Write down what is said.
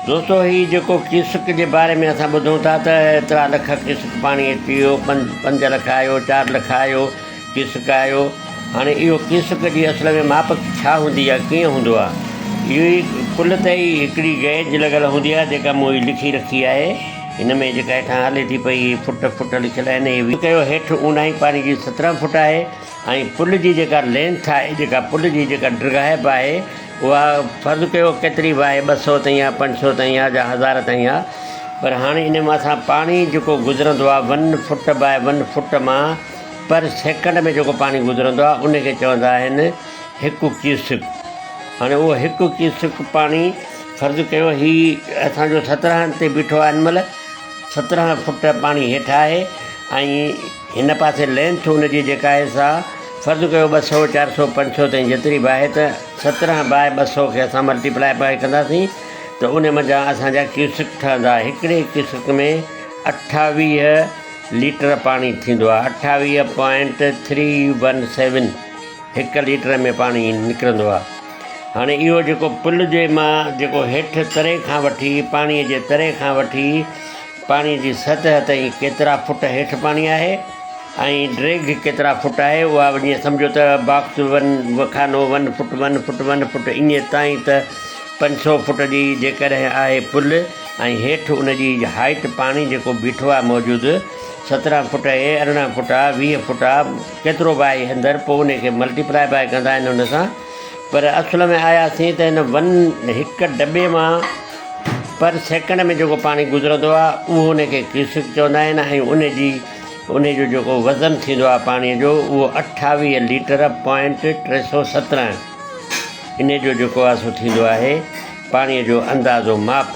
दोस्तों ही जो क्यूसिक के बारे में असां ॿुधूं था त एतिरा लख क्यूसिक पाणी अची वियो, 5 लख आयो, 4 लख आयो, क्यूसिक आयो। हाणे इहो क्यूसिक जी असल में माप छा हूंदी आहे, कीअं हूंदो आहे? इहो ई पुल ते ई हिकिड़ी गेज लॻल हूंदी आहे जेका मूं लिखी रखी आहे। हिन में जेका हेठां हले थी पई फुट लिखियल आहिनि। इहे कयो हेठि ऊंडाई पाणी जी 17 फुट आहे ऐं पुल जी जेका लेंथ आहे, जेका पुल जी जेका ड्रगाइब आहे उहा फ़र्ज़ु कयो केतिरी बि आहे, 200 ताईं आहे, 500 ताईं आहे, या 1000 ताईं आहे। पर हाणे इन मां असां पाणी जेको गुज़रंदो आहे 1 फुट बाय 1 फुट मां पर सेकंड में जेको पाणी गुज़रंदो आहे उनखे चवंदा आहिनि 1 क्यूसिक। हाणे उहो 1 क्यूसिक पाणी फ़र्ज़ु कयो हीउ असांजो 17 ते बीठो आहे, हिन महिल 17 फुट पाणी हेठि आहे ऐं हिन पासे लेंथ हुनजी जेका आहे सा फ़र्ज़ु कयो 200, 400, 500 ताईं जेतिरी बि आहे त 17 बाय 200 खे असां मल्टीप्लाई कंदासीं त उन मज़ा असांजा क्यूसिक ठहंदा। हिकिड़े क्यूसिक में 28 लीटर पाणी थींदो आहे, 28.317 1 लीटर में पाणी निकिरंदो आहे। हाणे इहो जेको पुल जे मां जेको हेठि तरे खां वठी पाणीअ जे तरे खां वठी पाणी जी सतह ताईं केतिरा फुट हेठि पाणी आहे ऐं ड्रेग केतिरा फुट आहे, उहा जीअं सम्झो त बॉक्स 1 वखानो 1 फुट 1 फुट 1 फुट ईअं ताईं त 500 फुट जी जेकॾहिं आहे पुल ऐं हेठि उनजी हाइट पाणी जेको बीठो आहे मौजूदु 17 फुट आहे, 18 फुट आहे, 20 फुट आहे, केतिरो बि आहे अंदरि, पोइ उनखे मल्टीप्लाई कंदा आहिनि हुन सां। पर असल में आयासीं त हिन हिकु दॿे मां पर सेकंड में जेको पाणी गुज़रंदो आहे उहो उनखे क्यूसिक चवंदा आहिनि ऐं उनजो जेको वज़न थींदो आहे पाणीअ जो उहो 28 लीटर .317 इन जो जेको आहे सो थींदो आहे पाणीअ जो अंदाज़ो माप।